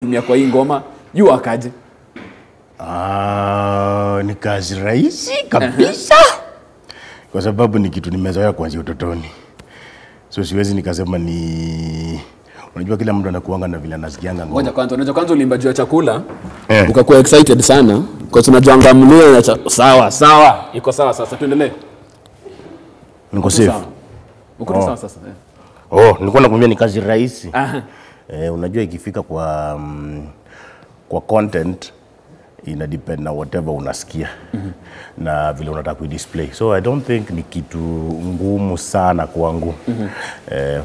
unatumia kwa hii ngoma yu akaje? Ni kazi rahisi kabisa. Kwa sababu ni kitu nimezoea kuanzia utotoni. So siwezi nikasema ni unajua kila mtu anakuanga na vile anasikianga ngoma. Ngoja kwanza, unajua kwanza ulimba juu ya chakula, ukakuwa excited sana kwa tunajuanga mlio na sawa. Iko sawa sasa tuendelee. Niko safe. Uko sawa sasa. Nilikuwa nakwambia ni kazi rahisi. Unajua ikifika kwa content ina depend na whatever unasikia na vile unataka kuidisplay. So I don't think ni kitu ngumu sana kwangu.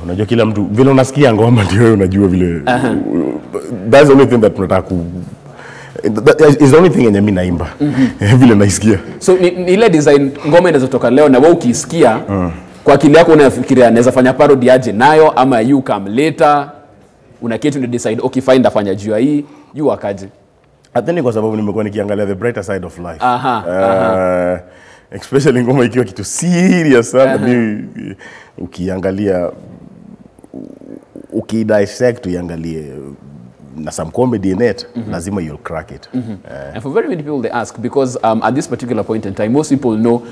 Unajua kila mtu vile unasikia ngoma ndio wewe unajua vile. That's the only thing that tunataka is the only thing yenye mimi naimba. Vile naisikia. So ni ile design ngoma inazotoka leo na wewe ukisikia kwa akili yako unafikiria naweza fanya parody aje nayo ama you come later una kitu ni decide okay fine ndafanya juu hii you akaje? Atheni kwa sababu nimekuwa nikiangalia the brighter side of life. Especially ngoma ikiwa kitu serious sana ukiangalia ukidissect uangalie na some comedy in it, lazima you'll crack it. And for very many people they ask because at this particular point in time most people know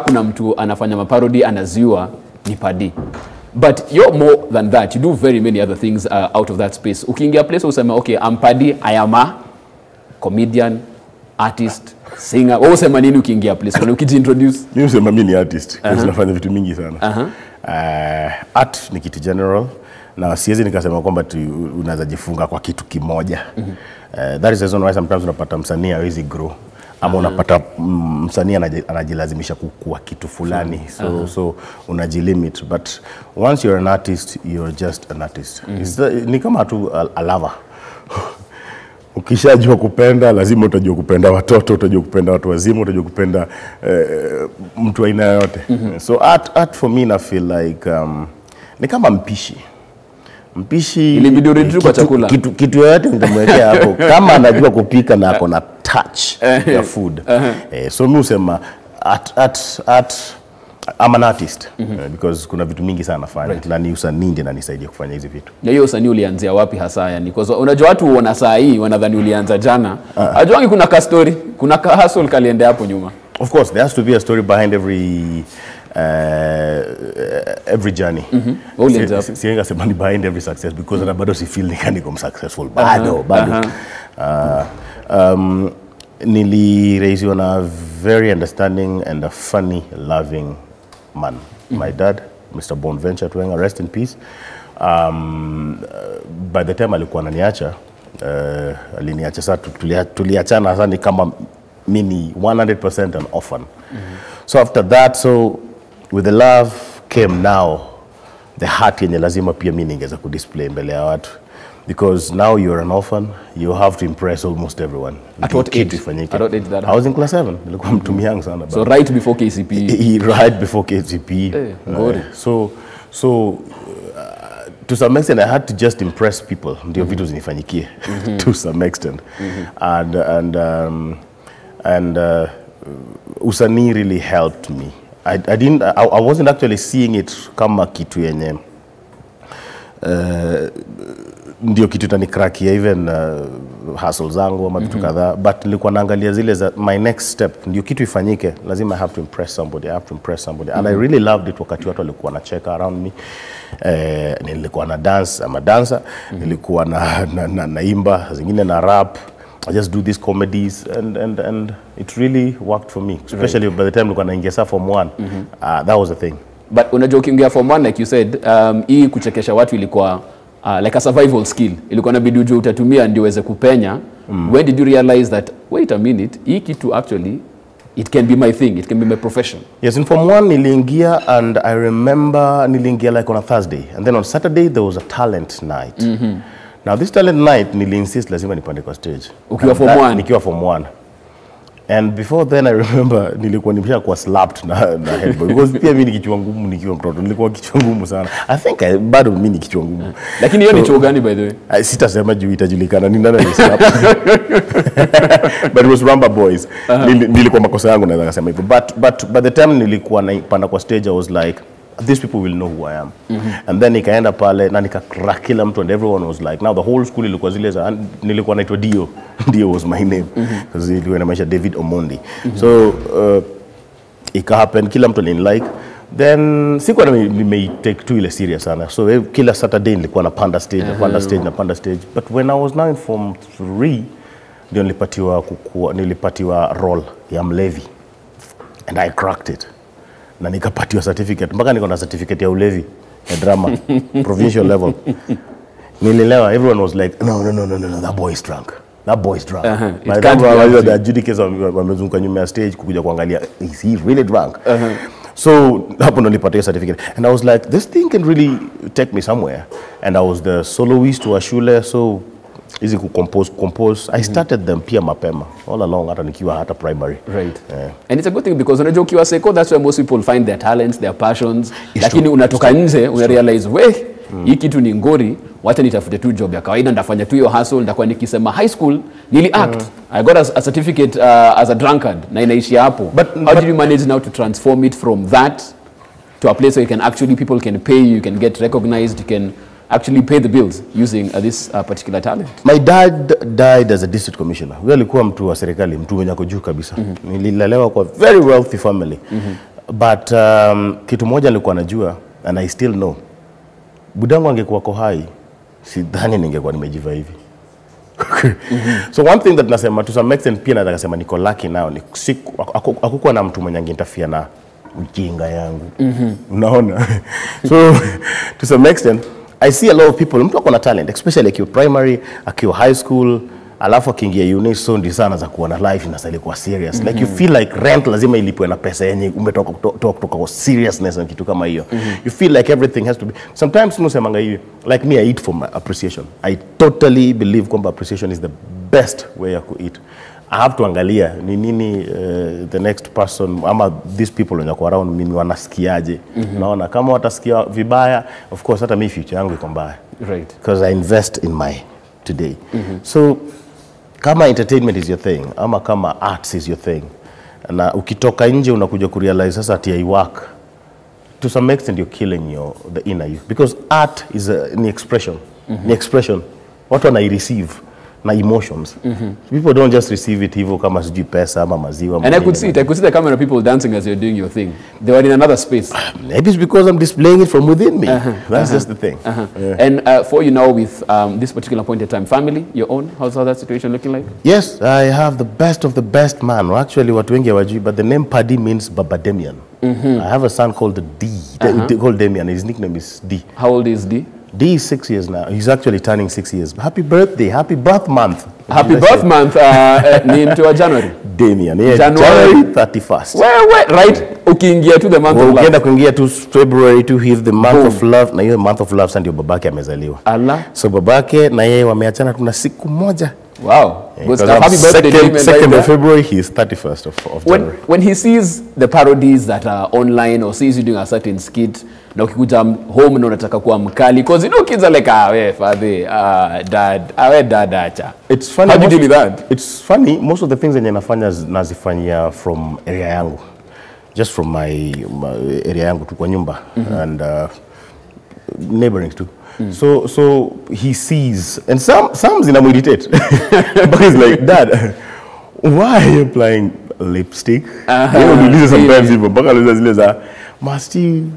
kuna mtu anafanya maparody anaziwa ni Padi. But you're more than that. You do very many other things out of that space. Ukiingia place usema okay, I'm Padi, I am a comedian, artist, singer. Wewe usema nini ukiingia place? Kuna ukijiintroduce? Mimi usema mimi ni artist. Kwa nafanya vitu mingi sana. Art ni kitu general. Na siwezi nikasema kwamba unaweza jifunga kwa kitu kimoja. That is the reason why sometimes unapata msanii hawezi grow. Ama unapata msanii anajilazimisha kukua kitu fulani. So unajilimit. But once you're an artist, you're just an artist. Ni kama tu a lover. Ukishajua kupenda, lazima utajua kupenda watoto, utajua kupenda watu wazima, utajua kupenda mtu aina yote. So art for me I feel like ni kama mpishi. Ile video ready kwa chakula. Kitu yote nitamwekea hapo kama anajua kupika na ako na touch ya food. So mimi usema art I'm an artist because kuna vitu mingi sana nafanya. Na ni usanii ndiye ananisaidia kufanya hizi vitu. Na hiyo usanii ulianzia wapi hasa yani? Kwa unajua watu wana saa hii wanadhani ulianza jana. Ajuangi kuna ka story, kuna ka hustle kaliende hapo nyuma. Of course there has to be a story behind every journey. Sienga sema ni behind every success because na bado si feel niko successful. Bado. Niliraised na a very understanding and a funny, loving man. My dad, Mr. Bonaventure Twenga, rest in peace. By the time alikuwa ananiacha, aliniacha sasa tuliachana sasa ni kama mimi 100% an orphan. So after that, with the love came now the heart yenye lazima pia mimi ningeza kudisplay mbele ya watu. Because now you're an orphan, you have to impress almost everyone. At what age? That I was in class 7. Nilikuwa mtu young sana. So right before KCPE. Right before KCPE. So to some extent I had to just impress people. Ndio vitu zinifanyikie to some extent. And usanii really helped me. I wasn't actually seeing it kama kitu yenye ndio kitu tanikrakia even hustle zangu ama vitu kadhaa, but nilikuwa naangalia zile za my next step ndio kitu ifanyike, lazima I have to impress somebody, and I really loved it wakati watu walikuwa wanacheka around me. Nilikuwa na dance, I'm a dancer, nilikuwa naimba, zingine na rap. I just do these comedies and it really worked for me, especially by the time nilikuwa naingia form 1. That was the thing. But unajua ukiingia form 1 like you said, hii kuchekesha watu ilikuwa like a survival skill. Ilikuwa inabidi ujue utatumia ndio uweze kupenya. When did you realize that wait a minute, hii kitu actually it can be my thing, it can be my profession? Yes, in form 1 niliingia, and I remember niliingia like on a Thursday, and then on Saturday there was a talent night. Now this talent night niliinsist lazima nipande kwa stage. Ukiwa form 1? Nikiwa form 1. And before then I remember nilikuwa nimeshakuwa slapped na headboard because pia mimi ni kichwa ngumu nikiwa mtoto, nilikuwa kichwa ngumu sana. I think bado mimi ni kichwa ngumu. Lakini hiyo ni chuo gani by the way? Sitasema juu itajulikana ni nani alislap. But it was Ramba Boys. Nilikuwa makosa yangu naweza kusema hivyo. But by the time nilikuwa napanda kwa stage I was like these people will know who I am. And then nikaenda pale na nikakrak kila mtu, and everyone was like, now the whole school ilikuwa zile za, nilikuwa naitwa Dio. Dio was my name because ilikuwa inamaanisha David Omondi. So ika happen, kila mtu like. Then sikuwa nime take tu ile serious sana. So kila Saturday nilikuwa napanda stage. But when I was now in Form 3, ndio nilipatiwa role ya mlevi, and I cracked it. Na nikapatiwa certificate, mpaka niko na certificate ya ulevi ya drama provincial level. Nililewa, everyone was like, no, that boy is drunk. By the time the adjudicators wamezunguka nyuma ya stage kukuja kuangalia, is he really drunk? So hapo ndo nilipata certificate, and I was like, this thing can really take me somewhere. And I was the soloist wa shule, so easy to compose. I started them pia mapema all along, hata nikiwa hata primary. Right. And it's a good thing because unajua ukiwa seko, that's where most people find their talents, their passions. Lakini unatoka nje, una realize, hii kitu ni ngori, wacha nitafute tu job ya kawaida, ndafanya tu hiyo hustle, ndakuwa nikisema high school nili act. I got a certificate as a drunkard, na inaishia hapo. How did you manage now to transform it from that to a place where you can actually, people can pay you, you can get recognized, you can actually pay the bills using this particular talent? My dad died as a district commissioner. Huyo alikuwa mtu wa serikali, mtu mwenye ako juu kabisa. Nililelewa kwa very wealthy family. But kitu moja nilikuwa najua, and I still know, budangu angekuwa kwa hai, sidhani ningekuwa nimejiva hivi. So one thing that nasema to some extent pia nataka sema niko lucky now, ni hakukuwa na mtu mwenye angeinterfere na ujinga yangu. Unaona? So to some extent I see a lot of people, mtu akona talent, especially akiwa primary, akiwa high school, alafu akiingia uni, so ndi sana za kuwa na life inastahili kuwa serious. Like you feel like rent lazima ilipwe na pesa yenye umetoka kutoka kwa seriousness na kitu kama hiyo. You feel like everything has to be. Sometimes musemanga hivi, like me, I eat for my appreciation. I totally believe kwamba appreciation is the best way ya ku eat. I have to angalia ni nini the next person ama these people wenye kwa around mimi wanasikiaje. Naona kama watasikia vibaya, of course hata mimi future yangu iko mbaya. Right. Because I invest in my today. So kama entertainment is your thing, ama kama arts is your thing, na ukitoka nje unakuja kurealize sasa ati I work, to some extent you're killing the inner you, because art is an expression. Ni expression. Watu wana receive na emotions. People don't just receive it hivyo kama sijui pesa ama maziwa. And I could see the camera people dancing as you're doing your thing. They were in another space. Maybe it's because I'm displaying it from within me. That's just the thing. And for you now with this particular point in time, family, your own, how's that situation looking like? Yes, I have the best of the best man. Actually, watu wengi hawajui, but the name Padi means Baba Damian. I have a son called D, called Damian. His nickname is D. How old is D? D is 6 years now. He's actually turning 6 years. Happy birthday. Happy birth month. Happy birth month. Ni mtu wa January. Damian. Yeah, January 31st. Wait, right. Ukiingia to the month of love. Ukienda kuingia to February to his the month of love. Na hiyo month of love sasa ndio babake amezaliwa. Allah. So babake na yeye wameachana tuna siku moja. Wow. Good stuff. Happy birthday to him. 2nd of February, he is 31st of January. When he sees the parodies that are online or sees you doing a certain skit, na ukikuja home na unataka kuwa mkali, because you know kids are like, father, dad, acha. It's funny. How do you deal with that? It's funny, most of the things zenye nafanya nazifanyia from area yangu. Just from my area yangu tu kwa nyumba. And neighboring too. So he sees, and some zinamuirritate. But he's like, Dad, why are you applying lipstick? Sometimes even must you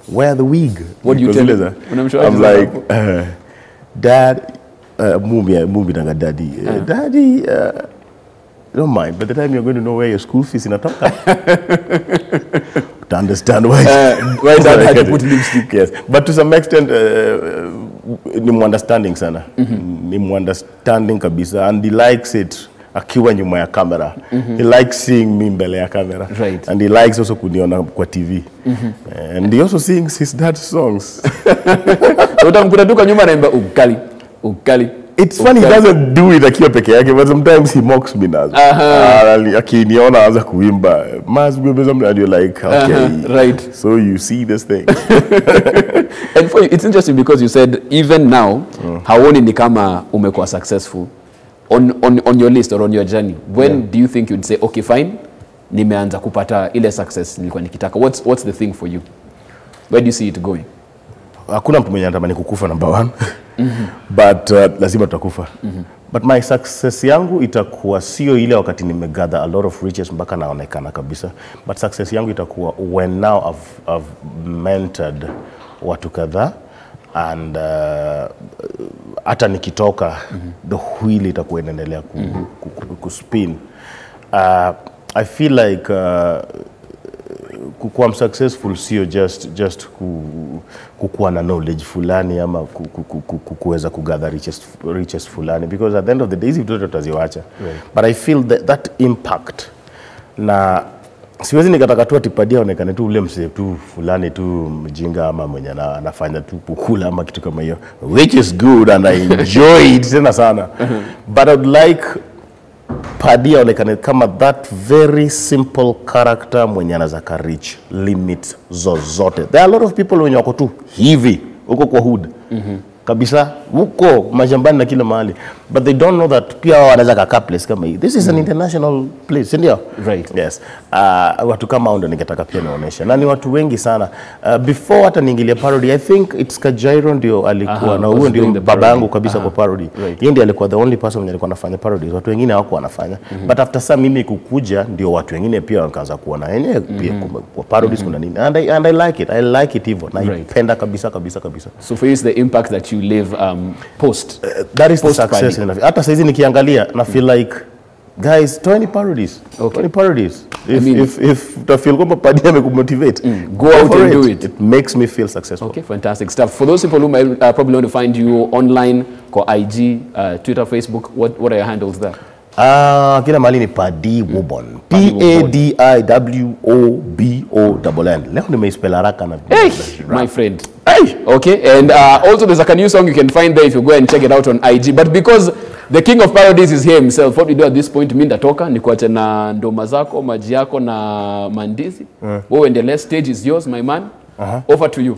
wear the wig? What do you tell him? I'm like, Dad, movie nanga daddy. Daddy, don't mind. By the time you're going to know where your school fees in Atoka, to understand why Dad had to put lipstick. Yes, but to some extent, ni understanding sana. Ni understanding kabisa, and he likes it. Akiwa nyuma ya camera. He likes seeing me mbele ya camera. Right. And he likes also kuniona kwa TV. And he also sings his dad's songs. Utamkuta tu kwa nyuma anaimba ukali. It's funny, he doesn't do it akiwa peke yake, but sometimes he mocks me now. Akiniona aanza kuimba, mas something, and you're like, okay, right. So you see this thing. And for you, it's interesting because you said even now, hauoni ni kama umekuwa successful. On your list or on your journey, when do you think you'd say, okay, fine, nimeanza kupata ile success nilikuwa nikitaka? What's the thing for you? Where do you see it going? Hakuna mtu mwenye anatamani kukufa number one. But lazima tutakufa. But my success yangu itakuwa sio ile wakati nimegather a lot of riches mpaka naonekana kabisa. But success yangu itakuwa when now I've mentored watu kadhaa and hata nikitoka the wheel itakuwa inaendelea kuspin. I feel like kukuwa successful sio just kukuwa na knowledge fulani ama kuweza kugather riches fulani, because at the end of the day hizi vitu tutaziwacha. But I feel that impact, na siwezi nikataka tu atipadia onekane tu ule msee tu fulani tu mjinga ama mwenye anafanya tu kukula ama kitu kama hiyo, which is good and I enjoy it tena sana. But I would like Padi onekane kama that very simple character mwenye anaweza reach limits zozote. There are a lot of people wenye wako tu hivi uko kwa hood kabisa, uko mashambani na kila mahali, but they don't know that pia wanaweza kaka place kama hii. This is an international place, ndio? Right. Yes. Watu kama hao ndio ningetaka pia nionyeshe, na ni watu wengi sana. Before hata niingilia parody, I think it's Kajairo ndio alikuwa na huo ndio baba yangu kabisa kwa parody. Yeye ndiye alikuwa the only person mwenye alikuwa anafanya parodies, watu wengine hawako wanafanya. But after some mimi kukuja ndio watu wengine pia wakaanza kuona yenyewe pia kwa parodies kuna nini, and I like it. I like it hivyo, na naipenda kabisa. So for you is the impact that you live post that is the success. Hata saizi nikiangalia na feel like guys 20 parodies. 20 parodies. If I feel kwamba Padi amekumotivate, go out and do it. It makes me feel successful. Okay, fantastic stuff. For those people who might probably want to find you online, ko IG, Twitter, Facebook, what are your handles there? Kila mahali ni Padi Wubonn. PADIWOBONN. Leo nimeispell haraka na my friend. Hey, okay, and also there's a new song you can find there if you go and check it out on IG. But because the king of parodies is here himself, what we do at this point, mimi ndatoka nikuache na ndoma zako, maji yako na mandizi. Wewe endelee, stage is yours my man. Over to you.